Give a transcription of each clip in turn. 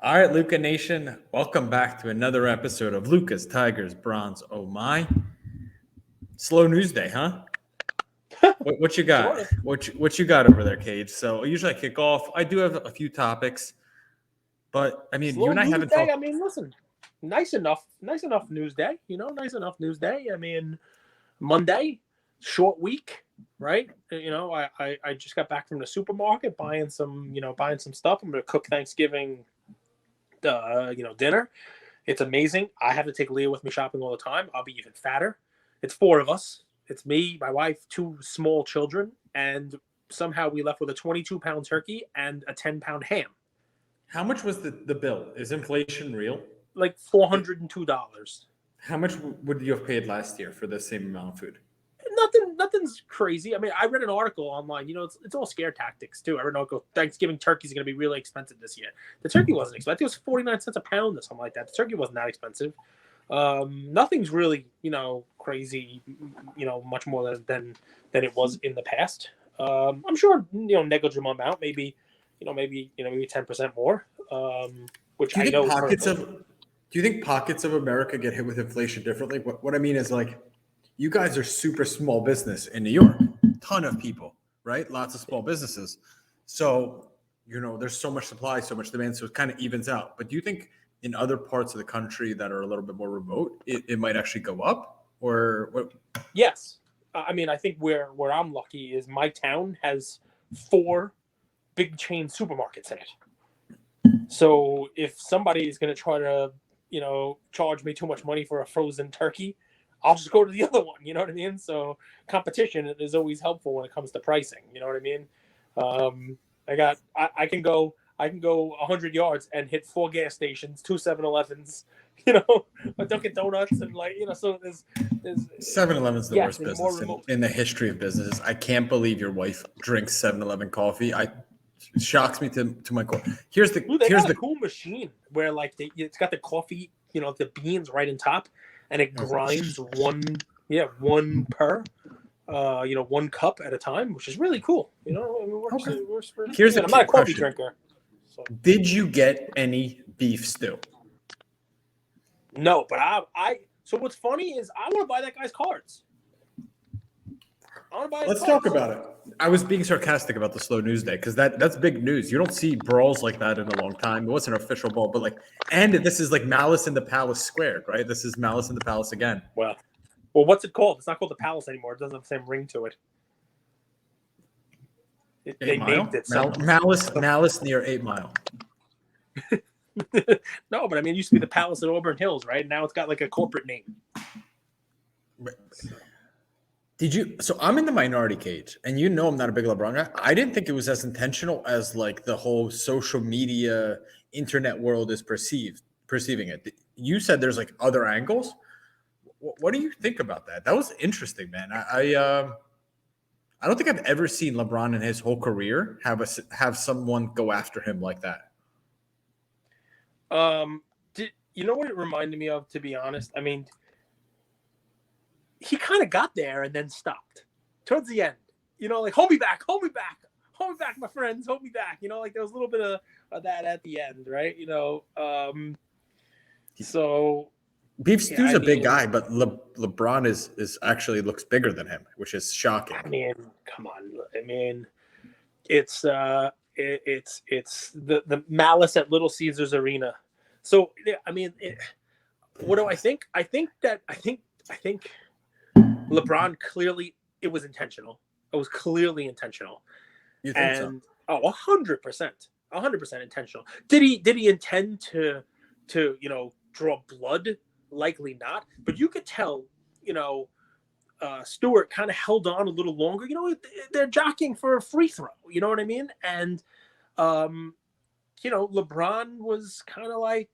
All right, Luca Nation, welcome back to another episode of Lucas Tigers Bronze. Oh my, slow news day, huh? What you got? Sort of. What you got over there, Cage? So usually I kick off. I do have a few topics, but I mean, you Slow and I news haven't day. talked. I mean, listen, nice enough news day. Nice enough news day. I mean, Monday, short week, right? I just got back from the supermarket buying some stuff. I'm gonna cook Thanksgiving, dinner. It's amazing. I have to take Leah with me shopping all the time. I'll be even fatter. It's four of us. It's me, my wife, two small children, and somehow we left with a 22-pound turkey and a 10-pound ham. How much was the bill? Is inflation real? Like $402. How much would you have paid last year for the same amount of food? Nothing's crazy. I mean, I read an article online. It's all scare tactics too. I read an article. Thanksgiving turkey is going to be really expensive this year. The turkey wasn't expensive. It was 49 cents a pound or something like that. The turkey wasn't that expensive. Nothing's really crazy. Much more than it was in the past. I'm sure negligible amount, maybe 10% more. Which Do you I think know. do you think pockets of America get hit with inflation differently? What I mean is like, you guys are super small business in New York, ton of people, right? Lots of small businesses. So, there's so much supply, so much demand, so it kind of evens out. But do you think in other parts of the country that are a little bit more remote, it might actually go up? Or what? Yes. I mean, I think where I'm lucky is my town has 4 big chain supermarkets in it. So if somebody is going to try to, charge me too much money for a frozen turkey, I'll just go to the other one. You know what I mean? So competition is always helpful when it comes to pricing. You know what I mean? I can go 100 yards and hit 4 gas stations, 2 7-Elevens, a Dunkin' Donuts, and so there's 7-Eleven's the worst there's more business remote. in the history of businesses. I can't believe your wife drinks 7-Eleven coffee. It shocks me to my core. Dude, they got a cool machine where it's got the coffee, the beans right in top, and it grinds one per, 1 cup at a time, which is really cool. I mean, works for. Here's I'm not a coffee question. drinker. So. Did you get any beef stew? No, but I. So what's funny is I want to buy that guy's cards. Let's talk about it. I was being sarcastic about the slow news day because that's big news. You don't see brawls like that in a long time. It wasn't an official brawl, but and this is like Malice in the Palace squared, right? This is Malice in the Palace again. Well, what's it called? It's not called the Palace anymore. It doesn't have the same ring to it. They named it Malice near 8 Mile. No, but I mean, it used to be the Palace at Auburn Hills, right? Now it's got like a corporate name. So I'm in the minority cage, and I'm not a big LeBron guy. I didn't think it was as intentional as like the whole social media internet world is perceiving it. You said there's like other angles. What do you think about that? That was interesting, man. I don't think I've ever seen LeBron in his whole career have someone go after him like that. You know what it reminded me of, to be honest? I mean, he kind of got there and then stopped towards the end. Like, hold me back, my friends, hold me back. Like there was a little bit of that at the end, right? So Beef Stew's a big guy, but LeBron is actually looks bigger than him, which is shocking. I mean, come on. I mean, it's the Malice at Little Caesars Arena. So I mean, what do I think? I think LeBron clearly, it was intentional. It was clearly intentional. You think so? 100% intentional. Did he intend to draw blood? Likely not. But you could tell, Stewart kind of held on a little longer. They're jockeying for a free throw. You know what I mean? And LeBron was kind of like,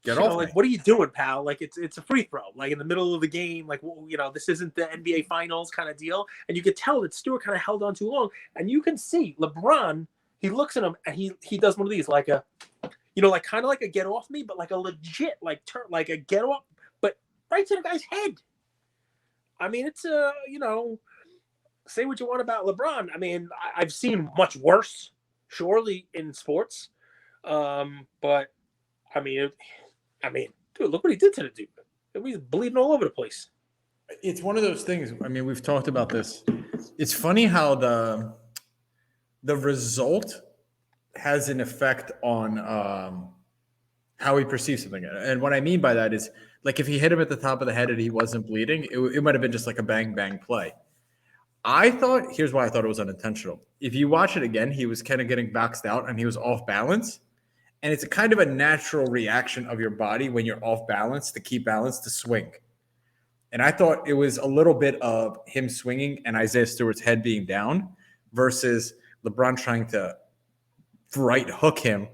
get off me. Like, what are you doing, pal? Like, it's a free throw, like in the middle of the game. Like, this isn't the NBA Finals kind of deal. And you could tell that Stewart kind of held on too long. And you can see LeBron, he looks at him and he does one of these, like a, like kind of like a get off me, but like a legit, like turn, like a get off, but right to the guy's head. I mean, it's say what you want about LeBron. I mean, I've seen much worse, surely, in sports. But I mean, dude, look what he did to the dude. He's bleeding all over the place. It's one of those things. I mean, we've talked about this. It's funny how the result has an effect on how he perceives something. And what I mean by that is, like, if he hit him at the top of the head and he wasn't bleeding, it might have been just like a bang bang play. Here's why I thought it was unintentional. If you watch it again, he was kind of getting boxed out and he was off balance. And it's a kind of a natural reaction of your body when you're off balance to keep balance to swing. And I thought it was a little bit of him swinging and Isaiah Stewart's head being down versus LeBron trying to right hook him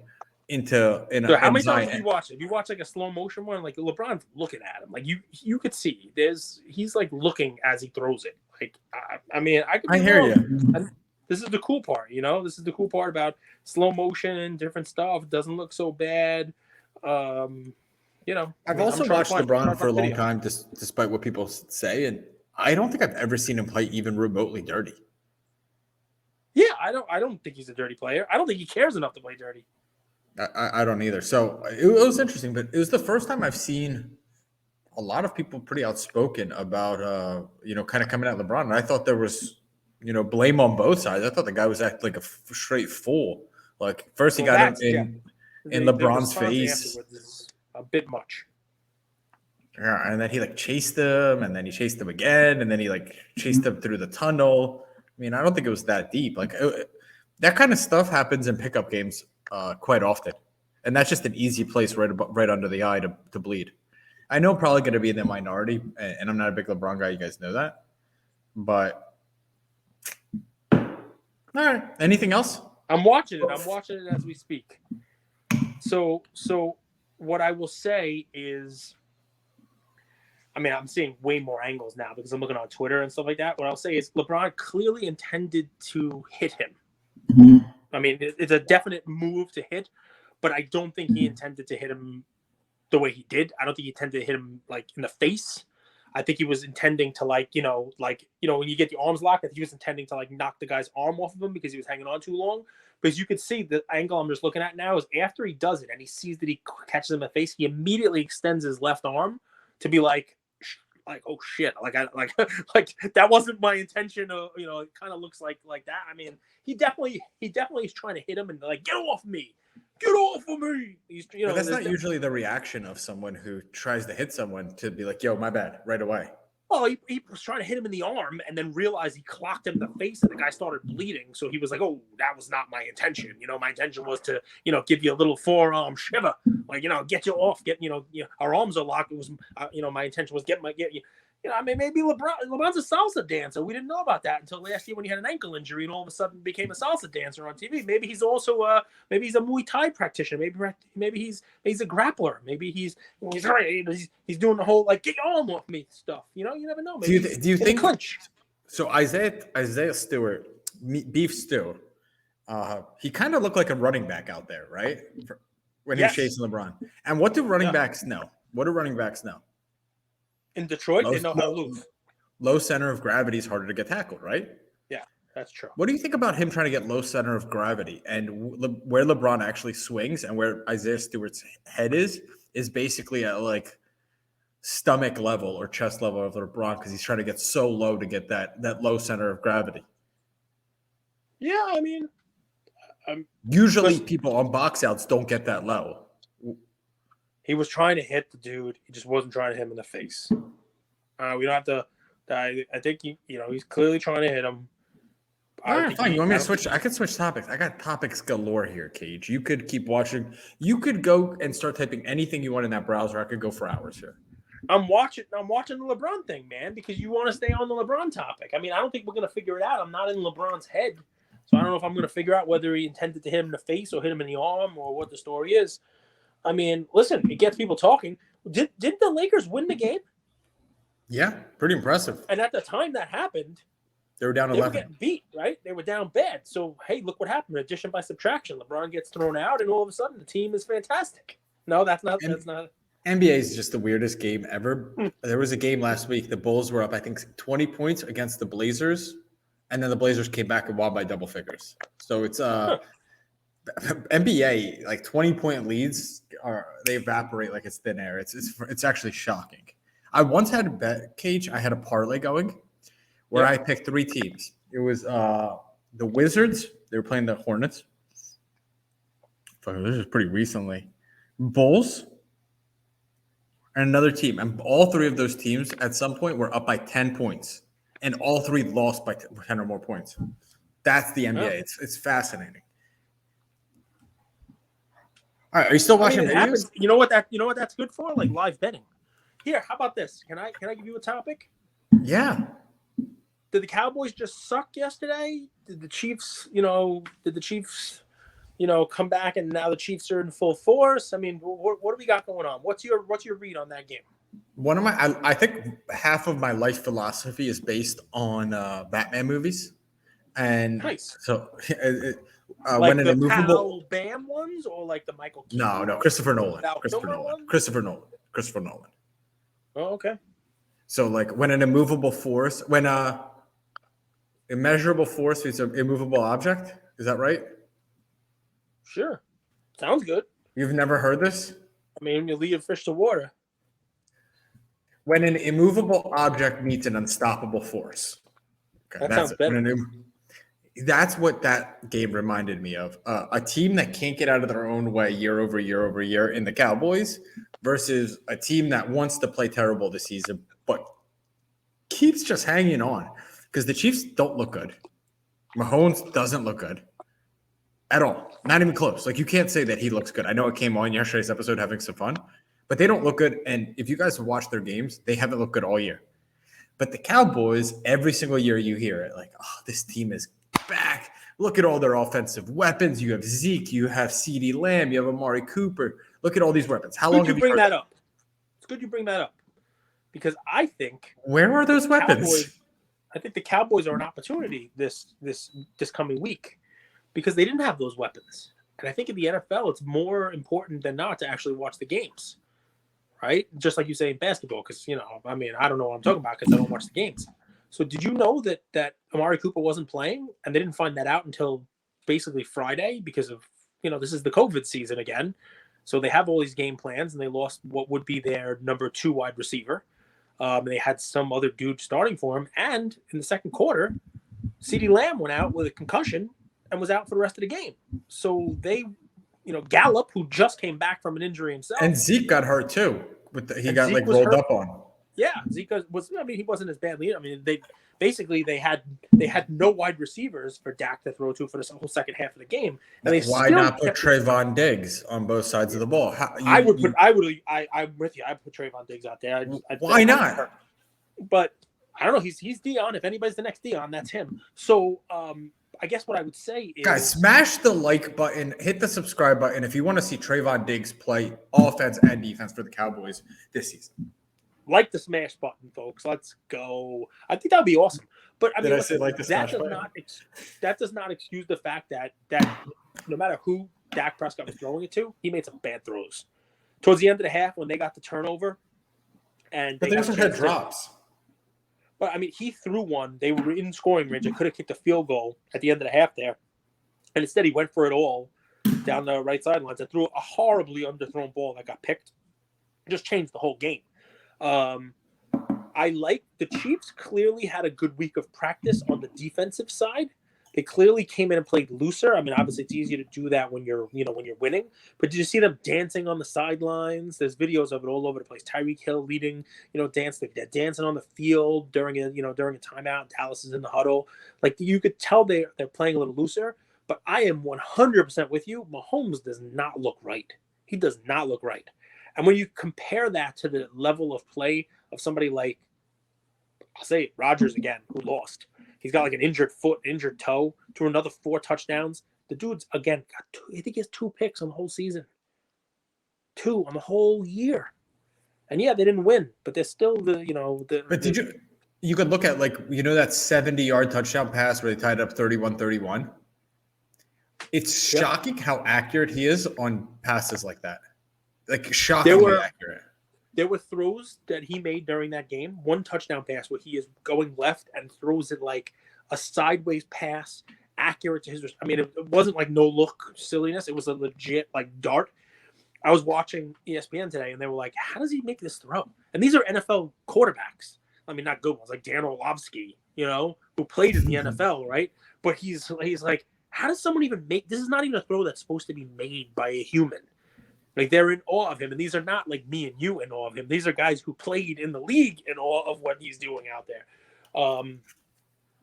into So how many times have you watched it? If you watch like a slow motion one, like LeBron's looking at him, like you could see he's like looking as he throws it. Like I mean, I hear you. And this is the cool part, you know. This is the cool part about slow motion, different stuff. It doesn't look so bad. You know, I've also watched LeBron for a long time, despite what people say, and I don't think I've ever seen him play even remotely dirty. Yeah, I don't think he's a dirty player. I don't think he cares enough to play dirty. I don't either. So it was interesting, but it was the first time I've seen a lot of people pretty outspoken about, kind of coming at LeBron. And I thought there was, blame on both sides. I thought the guy was acting like a straight fool. Like first he got in LeBron's face. Is a bit much. Yeah, and then he like chased him, and then he chased him again, and then he like chased him through the tunnel. I mean, I don't think it was that deep. Like that kind of stuff happens in pickup games quite often, and that's just an easy place right under the eye to bleed. I know I'm probably going to be in the minority, and I'm not a big LeBron guy. You guys know that, but all right. Anything else? I'm watching it as we speak. So what I will say is, I mean, I'm seeing way more angles now because I'm looking on Twitter and stuff like that. What I'll say is LeBron clearly intended to hit him. Mm-hmm. I mean, it's a definite move to hit, but I don't think he intended to hit him the way he did. I don't think he intended to hit him like in the face. I think he was intending to when you get the arms locked, I think he was intending to like knock the guy's arm off of him because he was hanging on too long. Because you could see the angle I'm just looking at now is after he does it and he sees that he catches him in the face, he immediately extends his left arm to be like, oh shit, like that wasn't my intention. It kind of looks like that. I mean, he definitely is trying to hit him and like, get off me. Get off of me. But that's not usually the reaction of someone who tries to hit someone to be like, yo, my bad, right away. Well, he was trying to hit him in the arm and then realized he clocked him in the face and the guy started bleeding. So he was like, oh, that was not my intention. My intention was to, give you a little forearm shiver. Like, get you off, our arms are locked. It was, my intention was get you. I mean, maybe LeBron's a salsa dancer. We didn't know about that until last year when he had an ankle injury and all of a sudden became a salsa dancer on TV. Maybe he's also maybe he's a Muay Thai practitioner. Maybe he's a grappler. Maybe he's doing the whole like get your arm off me stuff. You never know. Maybe do you think clinch? So Isaiah Stewart, Beef Stew, he kind of looked like a running back out there, right? When he was chasing LeBron. And what do running backs know? What do running backs know? In Detroit, they know how to move. Low center of gravity is harder to get tackled, right? Yeah, that's true. What do you think about him trying to get low center of gravity and where LeBron actually swings and where Isaiah Stewart's head is basically at like stomach level or chest level of LeBron because he's trying to get so low to get that low center of gravity. Yeah, I mean, usually people on box outs don't get that low. He was trying to hit the dude. He just wasn't trying to hit him in the face. We don't have to. I think he's clearly trying to hit him. All right, fine. You want me to switch? I could switch topics. I got topics galore here, Cage. You could keep watching. You could go and start typing anything you want in that browser. I could go for hours here. I'm watching the LeBron thing, man, because you want to stay on the LeBron topic. I mean, I don't think we're gonna figure it out. I'm not in LeBron's head, so I don't know if I'm gonna figure out whether he intended to hit him in the face or hit him in the arm or what the story is. I mean, listen, it gets people talking. Did the Lakers win the game? Yeah, pretty impressive. And at the time that happened, they were down 11. They were getting beat, right? They were down bad. So, hey, look what happened. Addition by subtraction. LeBron gets thrown out, and all of a sudden, the team is fantastic. No, that's not. NBA is just the weirdest game ever. There was a game last week. The Bulls were up, I think, 20 points against the Blazers, and then the Blazers came back and won by double figures. So it's the NBA, like 20-point leads they evaporate like it's thin air. It's actually shocking. I once had a bet, Cage. I had a parlay going where I picked 3 teams. It was the Wizards. They were playing the Hornets. This is pretty recently. Bulls and another team. And all 3 of those teams at some point were up by 10 points. And all 3 lost by 10 or more points. That's the NBA. Yeah. It's fascinating. All right, are you still watching it videos? happens. You know what that's good for? Like live betting. Here, how about this? Can I give you a topic? Yeah. Did the Cowboys just suck yesterday? Did the Chiefs, come back and now the Chiefs are in full force? I mean, what do we got going on? What's your read on that game? I think half of my life philosophy is based on Batman movies, and Nice. so Like when an the immovable Pal Bam ones or like the Michael Keaton? no Christopher Nolan Val Christopher Kilmer Nolan one? Christopher Nolan Christopher Nolan. Oh, okay. So like when an immovable force, when immeasurable force is an immovable object, is that right? Sure. Sounds good. You've never heard this? I mean, you lead a fish to water. When an immovable object meets an unstoppable force. Okay, That sounds better. That's what that game reminded me of. A team that can't get out of their own way year over year over year in the Cowboys versus a team that wants to play terrible this season, but keeps just hanging on because the Chiefs don't look good. Mahomes doesn't look good at all. Not even close. Like, you can't say that he looks good. I know it came on yesterday's episode having some fun, but they don't look good. And if you guys watch their games, they haven't looked good all year. But the Cowboys, every single year you hear it, like, oh, this team is back. Look at all their offensive weapons. You have Zeke, you have CeeDee Lamb, you have Amari Cooper. Look at all these weapons. How long have you bring that up? It's good you bring that up because I think where are those weapons? I think the Cowboys are an opportunity this coming week because they didn't have those weapons, and I think in the NFL it's more important than not to actually watch the games, right? Just like you say in basketball, because I mean I don't know what I'm talking about because I don't watch the games. So did you know that Amari Cooper wasn't playing, and they didn't find that out until basically Friday because of this is the COVID season again. So they have all these game plans, and they lost what would be their number 2 wide receiver. And they had some other dude starting for him. And in the second quarter, CeeDee Lamb went out with a concussion and was out for the rest of the game. So they, Gallup, who just came back from an injury himself. And Zeke got hurt too. He got like rolled up on. Yeah, Zeke was. I mean, he wasn't as badly. I mean, they had no wide receivers for Dak to throw to for the whole second half of the game. And why not put Trayvon Diggs on both sides of the ball? I'm with you. I put Trayvon Diggs out there. Why not? But I don't know. He's Dion. If anybody's the next Dion, that's him. So I guess what I would say is, guys, smash the like button, hit the subscribe button if you want to see Trayvon Diggs play offense and defense for the Cowboys this season. Like the smash button, folks. Let's go. I think that would be awesome. But I mean, that does not excuse the fact that no matter who Dak Prescott was throwing it to, he made some bad throws. Towards the end of the half, when they got the turnover, but they also had drops. But I mean, he threw one. They were in scoring range. They could have kicked a field goal at the end of the half there, and instead he went for it all down the right sidelines and threw a horribly underthrown ball that got picked. It just changed the whole game. I like the Chiefs clearly had a good week of practice on the defensive side. They clearly came in and played looser. I mean, obviously it's easier to do that when you're winning, but did you see them dancing on the sidelines? There's videos of it all over the place. Tyreek Hill leading, they're dancing on the field during a timeout. Dallas is in the huddle. Like, you could tell they're playing a little looser, but I am 100% with you. Mahomes does not look right. He does not look right. And when you compare that to the level of play of somebody like, I'll say it, Rodgers again, who lost. He's got like an injured foot, injured toe, to another 4 touchdowns. The dude's, again, I think he has 2 picks on the whole season. 2 on the whole year. And yeah, they didn't win, but they're still But you could look at, like, that 70-yard touchdown pass where they tied up 31-31. It's shocking how accurate he is on passes like that. Like, shockingly accurate. There were throws that he made during that game. 1 touchdown pass where he is going left and throws it like a sideways pass, accurate to his. I mean, it wasn't like no look silliness. It was a legit like dart. I was watching ESPN today, and they were like, "How does he make this throw?" And these are NFL quarterbacks. I mean, not good ones like Dan Orlovsky, who played in the NFL, right? But he's like, how does someone even make this? Is not even a throw that's supposed to be made by a human. Like, they're in awe of him, and these are not like me and you in awe of him. These are guys who played in the league in awe of what he's doing out there.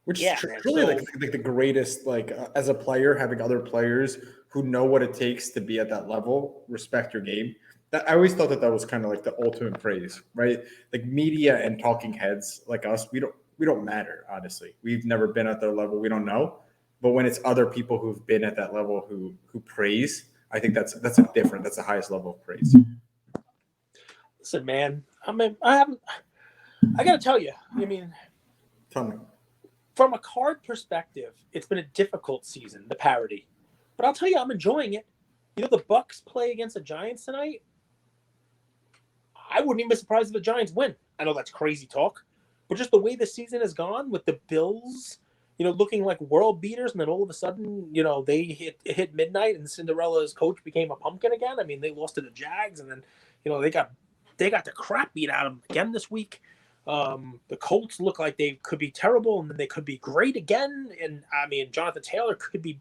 Which Yeah, is man. truly So- like the greatest, like as a player, having other players who know what it takes to be at that level, respect your game. That I always thought that was kind of like the ultimate praise, right? Like media and talking heads like us, we don't matter, honestly. We've never been at their level, we don't know. But when it's other people who've been at that level who praise, I think that's that's the highest level of praise. Listen, man. I mean, I got to tell you. I mean, Tell me. from a card perspective, it's been a difficult season, the parody. But I'll tell you, I'm enjoying it. The Bucks play against the Giants tonight. I wouldn't even be surprised if the Giants win. I know that's crazy talk, but just the way the season has gone with the Bills, looking like world beaters, and then all of a sudden, they hit midnight, and Cinderella's coach became a pumpkin again. I mean, they lost to the Jags, and then they got the crap beat out of them again this week. The Colts look like they could be terrible, and then they could be great again. And I mean, Jonathan Taylor could be,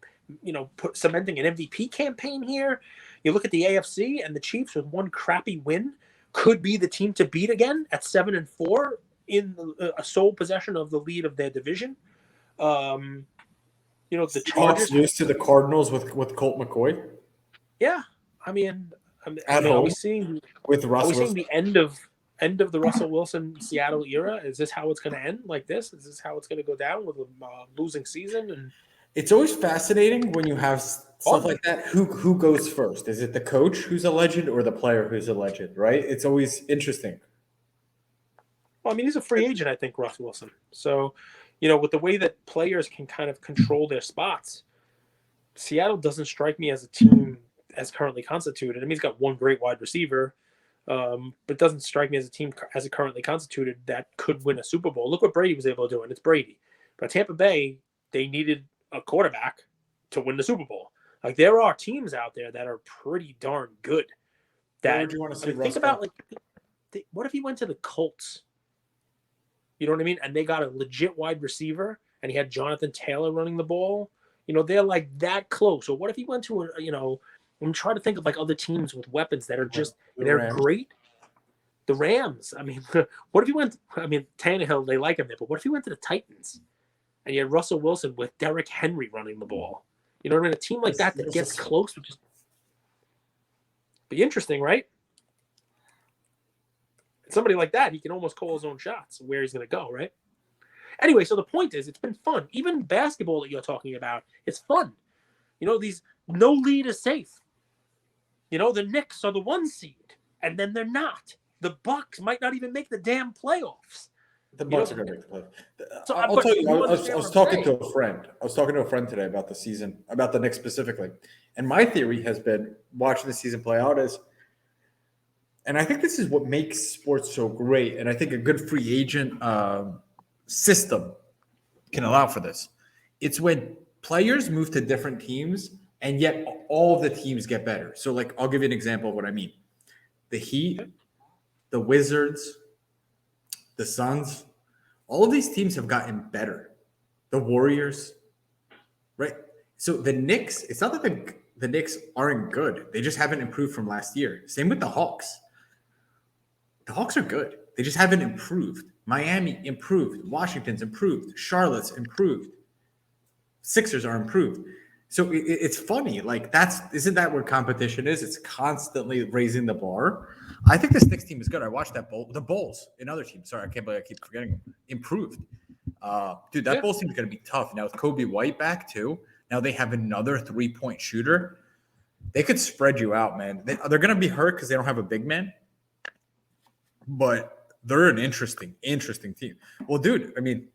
cementing an MVP campaign here. You look at the AFC, and the Chiefs with one crappy win could be the team to beat again at 7-4 in a sole possession of the lead of their division. The Chargers lose to the Cardinals with Colt McCoy. Yeah, I mean, At home are we seeing with Russell Are we seeing Wilson. the end of the Russell Wilson Seattle era? Is this how it's going to end like this? Is this how it's going to go down with a losing season? And It's always fascinating when you have stuff like that. Who goes first? Is it the coach who's a legend or the player who's a legend? Right? It's always interesting. well, I mean, he's a free agent, I think, Russ Wilson. So, with the way that players can kind of control their spots, Seattle doesn't strike me as a team as currently constituted. I mean, he's got one great wide receiver, but doesn't strike me as a team as it currently constituted that could win a Super Bowl. Look what Brady was able to do, and it's Brady. But Tampa Bay, they needed a quarterback to win the Super Bowl. Like, there are teams out there that are pretty darn good. Where would you want to see Russ think about what if he went to the Colts? You know what I mean? And they got a legit wide receiver, and he had Jonathan Taylor running the ball. They're like that close. Or what if he went to I'm trying to think of like other teams with weapons that are just they're Rams. great. The Rams. I mean, what if he went? I mean, Tannehill, they like him there, but what if he went to the Titans and you had Russell Wilson with Derrick Henry running the ball? You know what I mean? A team like that gets close would just be interesting, right? Somebody like that, he can almost call his own shots where he's going to go, right? Anyway, so the point is, it's been fun. Even basketball that you're talking about, it's fun. These no lead is safe. The Knicks are the 1 seed, and then they're not. The Bucks might not even make the damn playoffs. The Bucks are going to make the playoffs. So, I'll tell you. I was talking to a friend. I was talking to a friend today about the season, about the Knicks specifically, and my theory has been watching the season play out is. And I think this is what makes sports so great. And I think a good free agent system can allow for this. It's when players move to different teams and yet all of the teams get better. So, like, I'll give you an example of what I mean. The Heat, the Wizards, the Suns, all of these teams have gotten better. The Warriors, right? So the Knicks, it's not that the Knicks aren't good. They just haven't improved from last year. Same with the Hawks. The Hawks are good. They just haven't improved. Miami improved. Washington's improved. Charlotte's improved. Sixers are improved. So it's funny. Like, isn't that where competition is? It's constantly raising the bar. I think this Knicks team is good. I watched that the Bulls, another team. Sorry, I can't believe I keep forgetting them. Improved. Dude, that Bulls team is going to be tough. Now with Kobe White back too. Now they have another 3-point shooter. They could spread you out, man. They're going to be hurt because they don't have a big man. But they're an interesting team. Well, dude, I mean,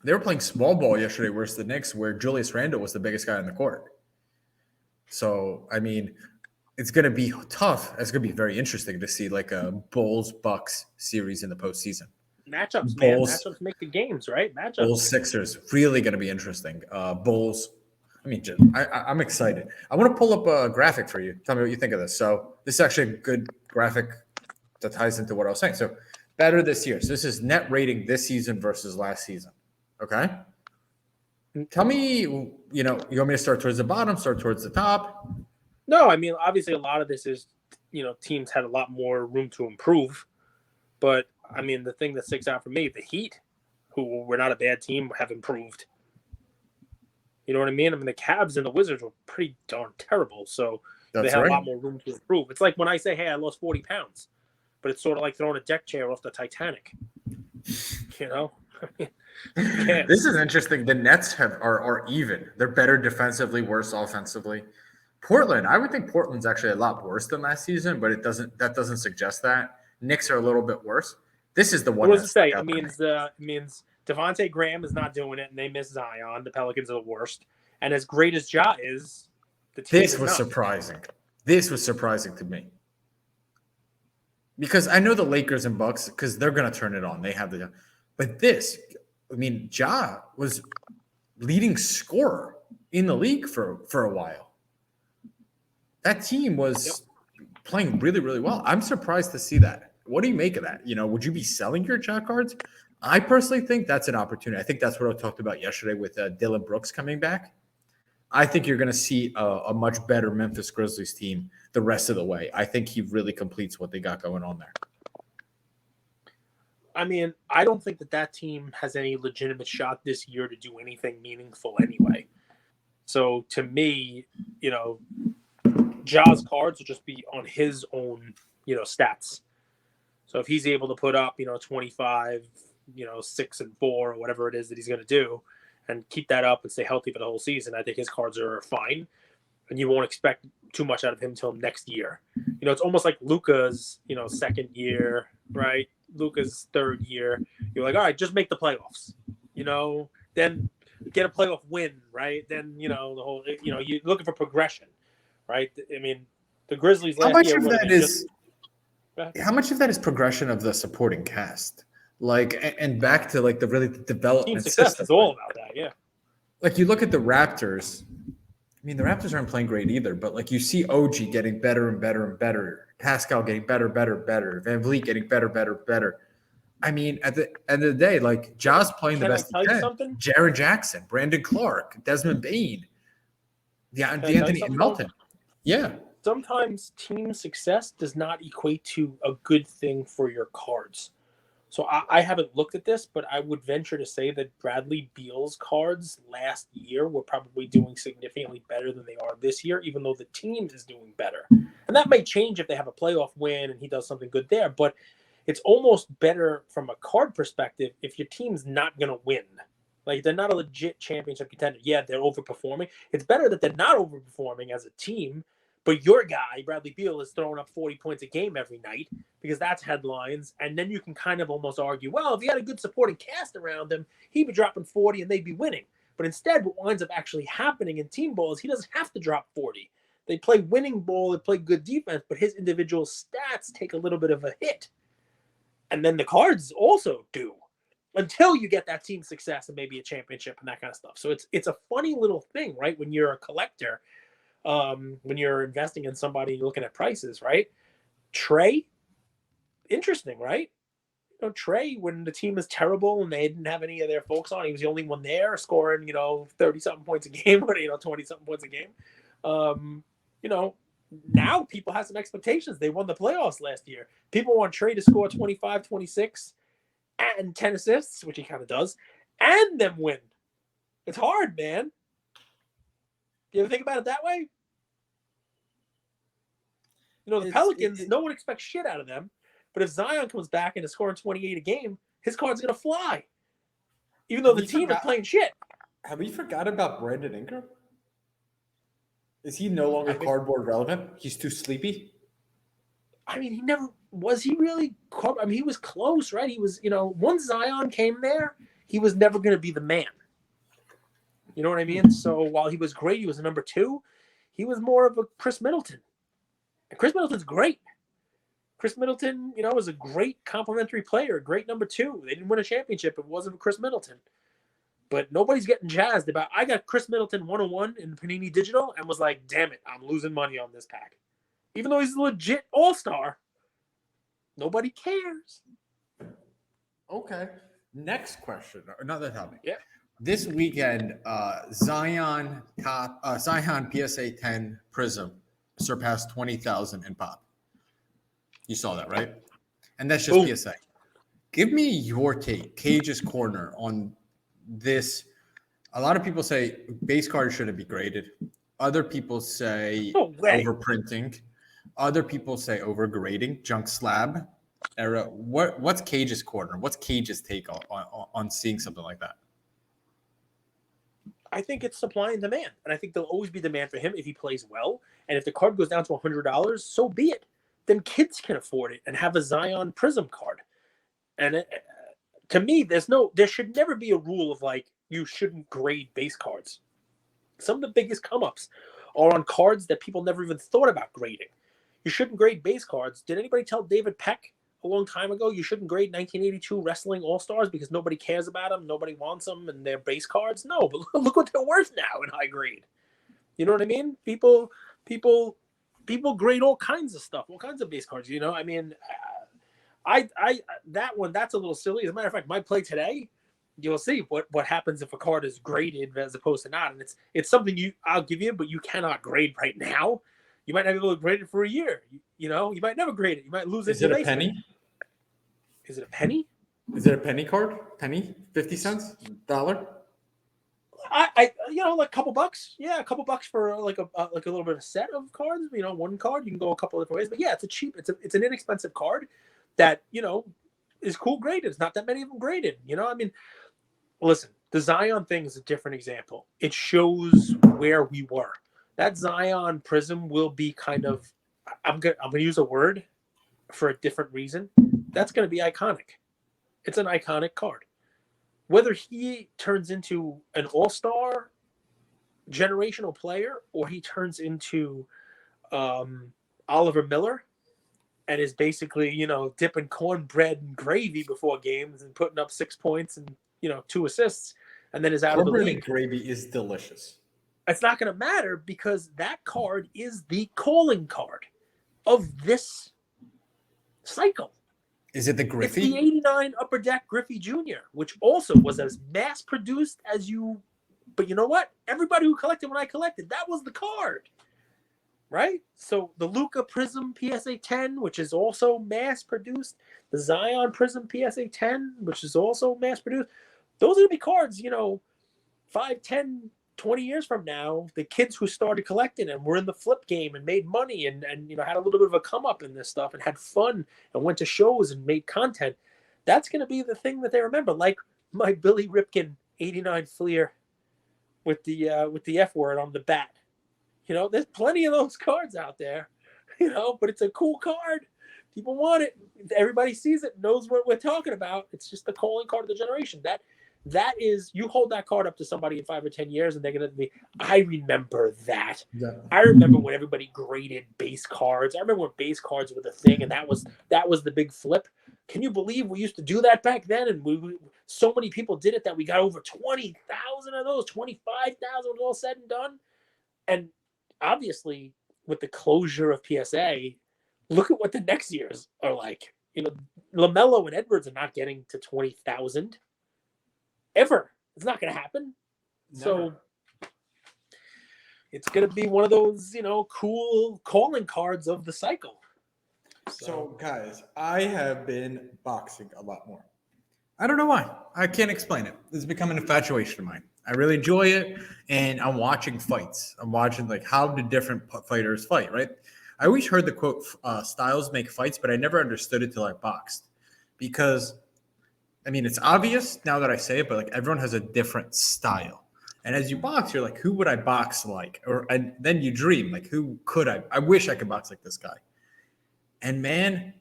they were playing small ball yesterday versus the Knicks, where Julius Randle was the biggest guy on the court. So, I mean, it's going to be tough. It's going to be very interesting to see like a Bulls-Bucks series in the postseason. Matchups, man. Bulls, Matchups make the games, right? Matchups. Bulls Sixers, really going to be interesting. Bulls. I mean, I'm excited. I want to pull up a graphic for you. Tell me what you think of this. So this is actually a good graphic that ties into what I was saying. So better this year. So this is net rating this season versus last season. Okay. Tell me, you want me to start towards the bottom, start towards the top? No, I mean, obviously a lot of this is, teams had a lot more room to improve. But, I mean, the thing that sticks out for me, the Heat, who were not a bad team, have improved. You know what I mean? I mean, the Cavs and the Wizards were pretty darn terrible. So they have a lot more room to improve. It's like when I say, hey, I lost 40 pounds. But it's sort of like throwing a deck chair off the Titanic. This is interesting. The Nets are even. They're better defensively, worse offensively. Portland, I would think Portland's actually a lot worse than last season, but that doesn't suggest that. Knicks are a little bit worse. This is the one. What does it say? It means Devontae Graham is not doing it, and they miss Zion. The Pelicans are the worst. And as great as Ja is, the team this was surprising. This was surprising to me. Because I know the Lakers and Bucks, because they're going to turn it on. They have the – but this, I mean, Ja was leading scorer in the league for a while. That team was playing really, really well. I'm surprised to see that. What do you make of that? Would you be selling your Ja cards? I personally think that's an opportunity. I think that's what I talked about yesterday with Dillon Brooks coming back. I think you're going to see a much better Memphis Grizzlies team the rest of the way. I think he really completes what they got going on there. I mean, I don't think that team has any legitimate shot this year to do anything meaningful anyway. So to me, Ja's cards will just be on his own, stats. So if he's able to put up, 25, 6 and 4 or whatever it is that he's going to do and keep that up and stay healthy for the whole season, I think his cards are fine. And you won't expect too much out of him until next year. It's almost like Luka's, second year, right? Luka's third year. You're like, all right, just make the playoffs, then get a playoff win, right? Then, the whole, you're looking for progression, right? I mean, the Grizzlies last year. How much of that is progression of the supporting cast? Like, and back to like the development team success system. is all about that, yeah. Like you look at the Raptors. I mean, the Raptors aren't playing great either, but like you see OG getting better and better and better. Pascal getting better. Van Vliet getting better. I mean, at the end of the day, like Ja's playing the best he can. Jaren Jackson, Brandon Clark, Desmond Bane, DeAnthony Melton. Yeah. Sometimes team success does not equate to a good thing for your cards. So I haven't looked at this, but I would venture to say that Bradley Beal's cards last year were probably doing significantly better than they are this year, even though the team is doing better. And that may change if they have a playoff win and he does something good there, but it's almost better from a card perspective if your team's not going to win. Like, they're not a legit championship contender. Yeah, they're overperforming. It's better that they're not overperforming as a team, but your guy, Bradley Beal, is throwing up 40 points a game every night because that's headlines. And then you can kind of almost argue, well, if he had a good supporting cast around him, he'd be dropping 40 and they'd be winning. But instead, what winds up actually happening in team ball is he doesn't have to drop 40. They play winning ball, they play good defense, but his individual stats take a little bit of a hit. And then the cards also do until you get that team success and maybe a championship and that kind of stuff. So it's a funny little thing, right? When you're a collector, when you're investing in somebody looking at prices, right? Trey, interesting, right? Trey, when the team is terrible and they didn't have any of their folks on, he was the only one there scoring, 30-something points a game or, 20-something points a game. Now people have some expectations. They won the playoffs last year. People want Trey to score 25, 26 and 10 assists, which he kind of does, and them win. It's hard, man. You ever think about it that way? The Pelicans, no one expects shit out of them. But if Zion comes back and is scoring 28 a game, his card's going to fly. Even though the team is playing shit. Have we forgot about Brandon Ingram? Is he no longer cardboard relevant? He's too sleepy? I mean, he really? I mean, he was close, right? He was, once Zion came there, he was never going to be the man. You know what I mean? So while he was great, he was a number 2. He was more of a Chris Middleton. And Chris Middleton's great. Chris Middleton, is a great complimentary player, great number 2. They didn't win a championship. It wasn't Chris Middleton. But nobody's getting jazzed about, I got Chris Middleton 101 in Panini Digital and was like, damn it, I'm losing money on this pack. Even though he's a legit all-star, nobody cares. Okay. Next question. Another topic. Yeah. This weekend, Zion PSA 10 Prism surpassed 20,000 in pop. You saw that, right? And that's just Boom. PSA. Give me your take, Cage's Corner, on this. A lot of people say base cards shouldn't be graded. Other people say overprinting. Other people say overgrading, junk slab era. What's Cage's Corner? What's Cage's take on seeing something like that? I think it's supply and demand. And I think there'll always be demand for him if he plays well. And if the card goes down to $100, so be it. Then kids can afford it and have a Zion Prism card. And to me, there should never be a rule of like, you shouldn't grade base cards. Some of the biggest come-ups are on cards that people never even thought about grading. You shouldn't grade base cards. Did anybody tell David Peck a long time ago you shouldn't grade 1982 Wrestling All-Stars because nobody cares about them, nobody wants them, and they're base cards? No, but look what they're worth now in high grade. You know what I mean? People grade all kinds of stuff, all kinds of base cards. I mean, that's a little silly. As a matter of fact, my play today, you'll see what happens if a card is graded as opposed to not, and it's something I'll give you, but you cannot grade right now. You might not be able to grade it for a year. You might never grade it. You might lose it. Is it a penny? Is it a penny? Is it a penny card? Penny? 50 cents? $1? I like a couple bucks. Yeah, a couple bucks for like a little bit of a set of cards. One card. You can go a couple of different ways. But yeah, it's an inexpensive card that is cool graded. It's not that many of them graded. I mean, listen, the Zion thing is a different example. It shows where we were. That Zion Prism will be kind of, I'm gonna use a word for a different reason. That's gonna be iconic. It's an iconic card. Whether he turns into an all-star generational player or he turns into Oliver Miller and is basically, dipping cornbread and gravy before games and putting up 6 points and, 2 assists and then is out of the league. Cornbread and gravy is delicious. It's not going to matter because that card is the calling card of this cycle. Is it the Griffey? It's the 89 Upper Deck Griffey Jr., which also was as mass-produced as you... But you know what? Everybody who collected when I collected, that was the card. Right? So the Luka Prism PSA 10, which is also mass-produced. The Zion Prism PSA 10, which is also mass-produced. Those are going to be cards, 5, 10, 20 years from now, the kids who started collecting and were in the flip game and made money and had a little bit of a come up in this stuff and had fun and went to shows and made content, that's going to be the thing that they remember. Like my Billy Ripken 89 Fleer with the F word on the bat. There's plenty of those cards out there, but it's a cool card. People want it. Everybody sees it, knows what we're talking about. It's just the calling card of the generation. That is, you hold that card up to somebody in 5 or 10 years and they're going to be, I remember that. Yeah. I remember when everybody graded base cards. I remember when base cards were the thing and that was the big flip. Can you believe we used to do that back then? And so many people did it that we got over 20,000 of those, 25,000 was all said and done. And obviously with the closure of PSA, look at what the next years are like. LaMelo and Edwards are not getting to 20,000. Ever. It's not going to happen. Never. So it's going to be one of those, cool calling cards of the cycle. So, guys, I have been boxing a lot more. I don't know why. I can't explain it. It's become an infatuation of mine. I really enjoy it, and I'm watching fights. I'm watching, how do different fighters fight, right? I always heard the quote, styles make fights, but I never understood it till I boxed. Because it's obvious now that I say it, but everyone has a different style. And as you box, you're like, who would I box like? And then you dream, who could I? I wish I could box like this guy. And man,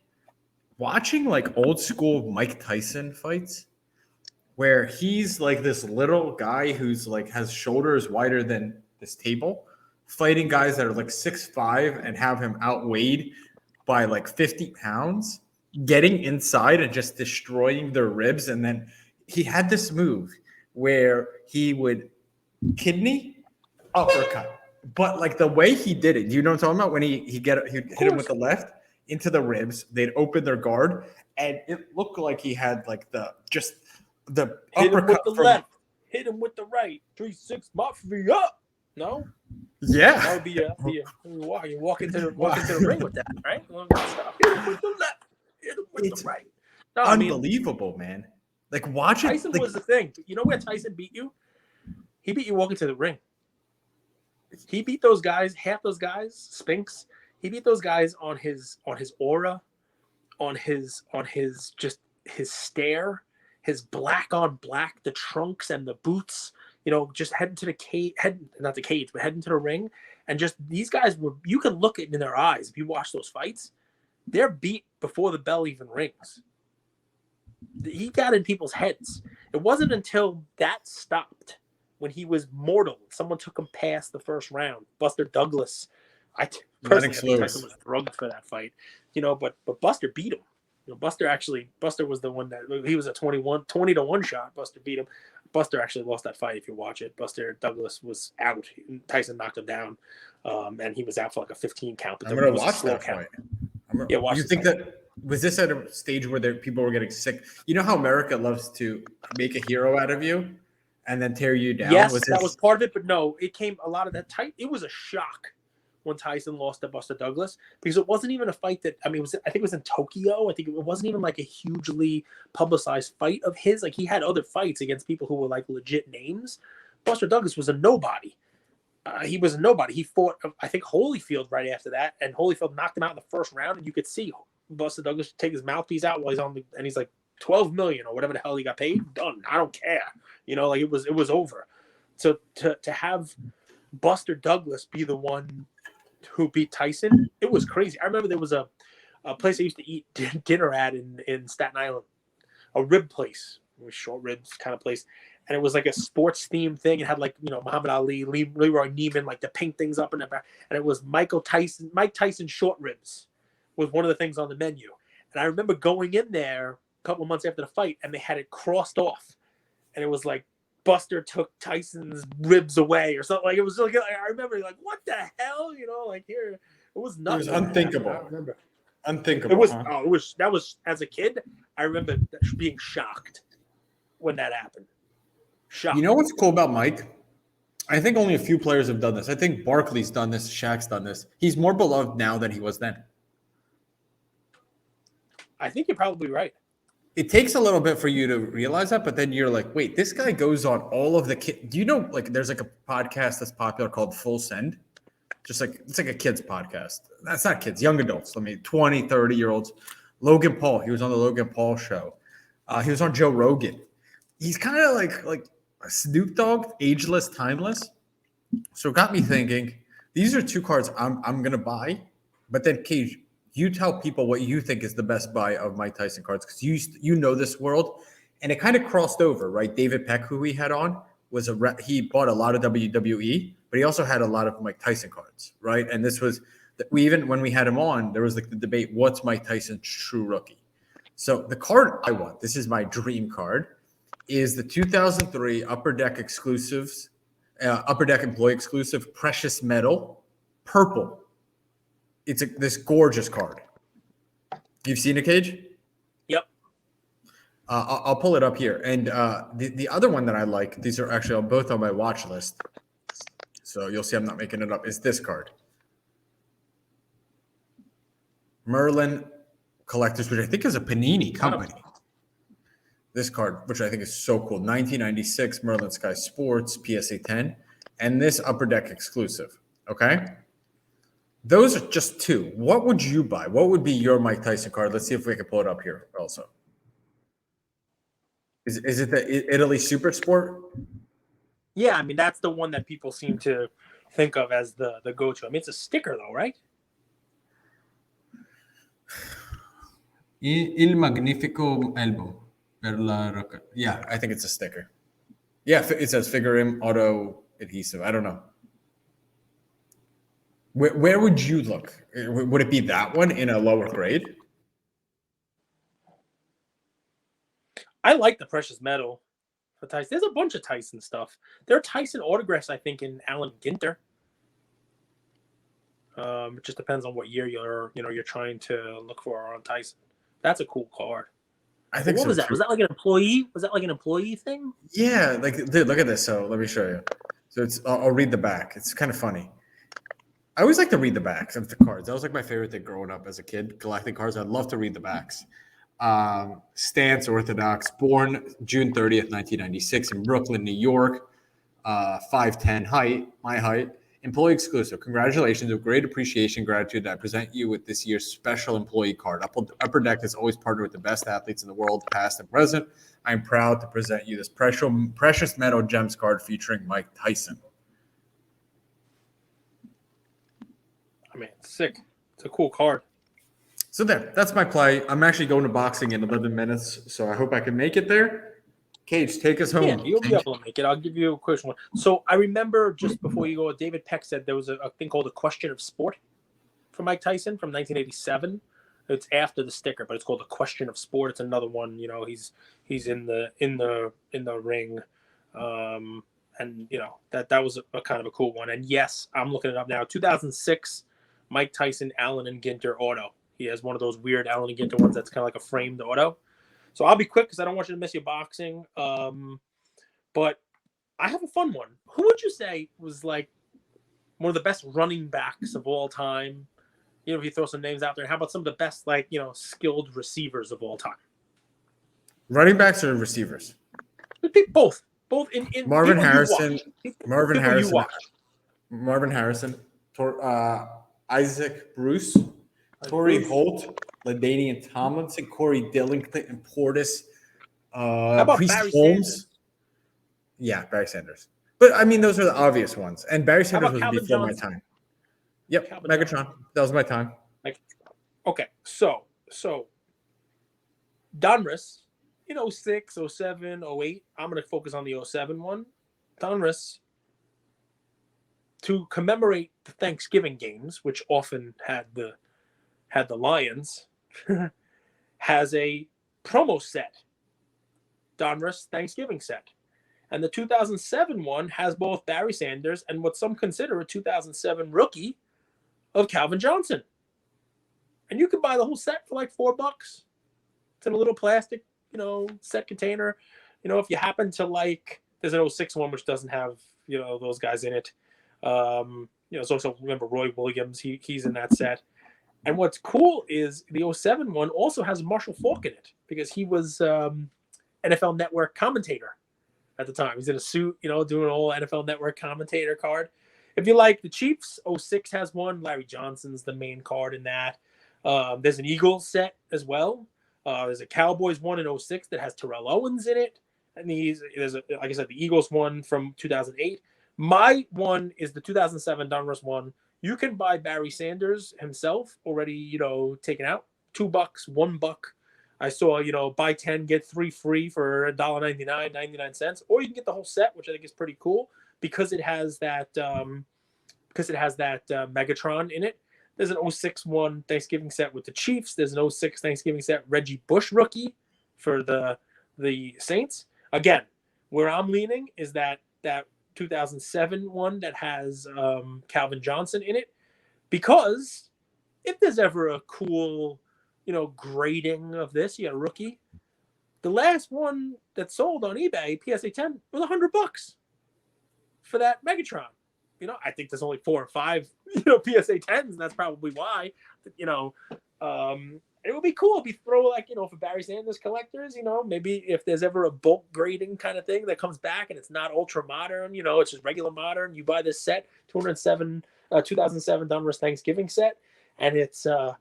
watching old school Mike Tyson fights, where he's this little guy who's has shoulders wider than this table, fighting guys that are 6'5" and have him outweighed by like 50 pounds, getting inside and just destroying their ribs. And then he had this move where he would kidney uppercut. But like the way he did it, do you know what I'm talking about? When he'd hit him with the left into the ribs, they'd open their guard, and it looked like he had like the hit him with uppercut the from left, hit him with the right, 3-6 mafia. No, yeah. that would be you walk into the ring with that, right? Hit him with the left, hit him with the right. No, Unbelievable, man. Like watch it. Tyson was the thing. You know where Tyson beat you? He beat you walking to the ring. He beat those guys, half those guys, Spinks. He beat those guys on his aura, on his just his stare, his black on black, the trunks and the boots, just heading to the cage, not the cage, but heading to the ring. And just these guys you can look it in their eyes if you watch those fights. They're beat before the bell even rings. He got in people's heads. It wasn't until that stopped when he was mortal. Someone took him past the first round. Buster Douglas. I personally Tyson was drugged for that fight, but Buster beat him. Buster was the one that he was a 20-1 shot. Buster beat him. Buster actually lost that fight if you watch it. Buster Douglas was out. Tyson knocked him down, and he was out for like a 15 count. But I'm going to watch that fight. Watch. You think that was this at a stage where people were getting sick? You know how America loves to make a hero out of you and then tear you down? Yes, that was part of it, but no, it came a lot of that tight. It was a shock when Tyson lost to Buster Douglas because it wasn't even a fight that, I think it was in Tokyo. I think it wasn't even like a hugely publicized fight of his. Like he had other fights against people who were like legit names. Buster Douglas was a nobody. He was a nobody. He fought, I think, Holyfield right after that, and Holyfield knocked him out in the first round, and you could see Buster Douglas take his mouthpiece out while he's and he's like, 12 million or whatever the hell he got paid. Done. I don't care. It was over. So to have Buster Douglas be the one who beat Tyson, it was crazy. I remember there was a place I used to eat dinner at in Staten Island, a rib place, short ribs kind of place. And it was like a sports themed thing. It had like, Muhammad Ali, Leroy Neiman, like the pink things up in the back. And it was Mike Tyson short ribs was one of the things on the menu. And I remember going in there a couple of months after the fight, and they had it crossed off. And it was like Buster took Tyson's ribs away or something. Like it was like, I remember like, what the hell? Here, it was nuts. It was unthinkable. I remember. Unthinkable. It was, that was, as a kid, I remember being shocked when that happened. Shocked. You know what's cool about Mike? I think only a few players have done this. I think Barkley's done this. Shaq's done this. He's more beloved now than he was then. I think you're probably right. It takes a little bit for you to realize that, but then you're like, wait, this guy goes on all of the kids. Do you know, like, there's like a podcast that's popular called Full Send? Just like, it's like a kid's podcast. That's not kids, young adults. 20, 30-year-olds. Logan Paul, he was on the Logan Paul show. He was on Joe Rogan. He's kind of like Snoop Dogg, ageless, timeless. So it got me thinking, these are two cards I'm going to buy. But then, Cage, you tell people what you think is the best buy of Mike Tyson cards because you know this world. And it kind of crossed over, right? David Peck, who we had on, he bought a lot of WWE, but he also had a lot of Mike Tyson cards, right? And this was when we had him on, there was like the debate, what's Mike Tyson's true rookie? So the card I want, this is my dream card, is the 2003 Upper Deck exclusives, Upper Deck employee exclusive precious metal, purple. It's this gorgeous card. You've seen it, Cage? Yep. I'll pull it up here. And the other one that I like, these are actually both on my watch list. So you'll see I'm not making it up, is this card. Merlin Collectors, which I think is a Panini company. This card, which I think is so cool. 1996 Merlin Sky Sports, PSA 10. And this Upper Deck exclusive. Okay? Those are just two. What would you buy? What would be your Mike Tyson card? Let's see if we can pull it up here also. Is it the Italy Super Sport? Yeah, that's the one that people seem to think of as the go-to. It's a sticker though, right? Il Magnifico Elbow. Yeah, I think it's a sticker. Yeah, it says Figure Auto Adhesive. I don't know. Where would you look? Would it be that one in a lower grade? I like the precious metal for Tyson. There's a bunch of Tyson stuff. There are Tyson autographs, I think, in Allen Ginter. It just depends on what year you're trying to look for on Tyson. That's a cool card. I think what so was that? too. Was that like an employee? Was that like an employee thing? Yeah, like dude, look at this. So let me show you. So I'll read the back. It's kind of funny. I always like to read the backs of the cards. That was like my favorite thing growing up as a kid, collecting cards. I'd love to read the backs. Stance Orthodox, born June 30th, 1996 in Brooklyn, New York. 5'10" height, my height. Employee exclusive. Congratulations. With great appreciation, gratitude, I present you with this year's special employee card. Upper Deck has always partnered with the best athletes in the world, past and present. I am proud to present you this precious metal gems card featuring Mike Tyson. I mean, it's sick. It's a cool card. So that's my play. I'm actually going to boxing in 11 minutes, so I hope I can make it there. Cage, take us home. Yeah, you'll be able to make it. I'll give you a quick one. So I remember just before you go, David Peck said there was a thing called A Question of Sport for Mike Tyson from 1987. It's after the sticker, but it's called A Question of Sport. It's another one. He's in the ring, and that was a kind of a cool one. And yes, I'm looking it up now. 2006, Mike Tyson, Allen and Ginter auto. He has one of those weird Allen and Ginter ones that's kind of like a framed auto. So I'll be quick because I don't want you to miss your boxing. But I have a fun one. Who would you say was like one of the best running backs of all time? If you throw some names out there, how about some of the best skilled receivers of all time? Running backs or receivers? Both in Marvin Harrison. Marvin Harrison. Isaac Bruce. Torrey Holt, LaDainian Tomlinson, Corey Dillon, Clinton Portis, how about Priest Barry Holmes. Sanders? Yeah, Barry Sanders. But I mean, those are the obvious ones. And Barry Sanders was Calvin before Johnson? my time. Yep, Calvin Megatron. Johnson. That was my time. Okay, so Donruss, 06, 07, 08. I'm going to focus on the 07 one. Donruss, to commemorate the Thanksgiving games, which often had the Lions, has a promo set, Donruss Thanksgiving set. And the 2007 one has both Barry Sanders and what some consider a 2007 rookie of Calvin Johnson. And you can buy the whole set for like $4. It's in a little plastic, set container. If you happen to there's an 06 one which doesn't have, those guys in it. It's also, remember, Roy Williams, he's in that set. And what's cool is the 07 one also has Marshall Faulk in it because he was NFL Network commentator at the time. He's in a suit, doing an old NFL Network commentator card. If you like the Cheifs, 06 has one. Larry Johnson's the main card in that. There's an Eagles set as well. There's a Cowboys one in 06 that has Terrell Owens in it. And there's like I said, the Eagles one from 2008. My one is the 2007 Donruss one. You can buy Barry Sanders himself already, taken out. $2, $1. I saw, buy 10, get 3 free for $1.99, 99 cents. Or you can get the whole set, which I think is pretty cool because it has that Megatron in it. There's an 06 one Thanksgiving set with the Cheifs. There's an 06 Thanksgiving set Reggie Bush rookie for the Saints. Again, where I'm leaning is that 2007 one that has Calvin Johnson in it, because if there's ever a cool, grading of this, you got a rookie. The last one that sold on eBay, PSA 10, was $100 for that Megatron. I think there's only 4 or 5, PSA 10s, and that's probably why. It would be cool if you throw for Barry Sanders collectors, maybe if there's ever a bulk grading kind of thing that comes back and it's not ultra modern, it's just regular modern. You buy this set, 2007 Donruss Thanksgiving set, and it's $4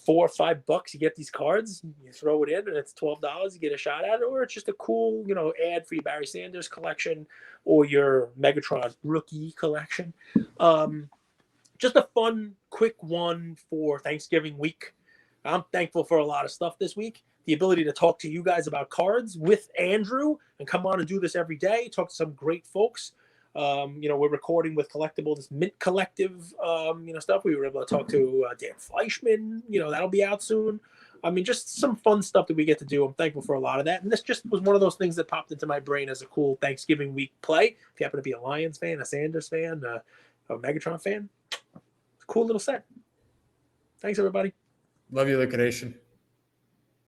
or $5. You get these cards, you throw it in, and it's $12. You get a shot at it, or it's just a cool, ad for your Barry Sanders collection or your Megatron rookie collection. Just a fun, quick one for Thanksgiving week. I'm thankful for a lot of stuff this week. The ability to talk to you guys about cards with Andrew and come on and do this every day. Talk to some great folks. We're recording with Collectible, this Mint Collective, stuff. We were able to talk to Dan Fleischman. That'll be out soon. I mean, just some fun stuff that we get to do. I'm thankful for a lot of that. And this just was one of those things that popped into my brain as a cool Thanksgiving week play. If you happen to be a Lions fan, a Sanders fan, a Megatron fan, cool little set. Thanks, everybody. Love you, Liquidation.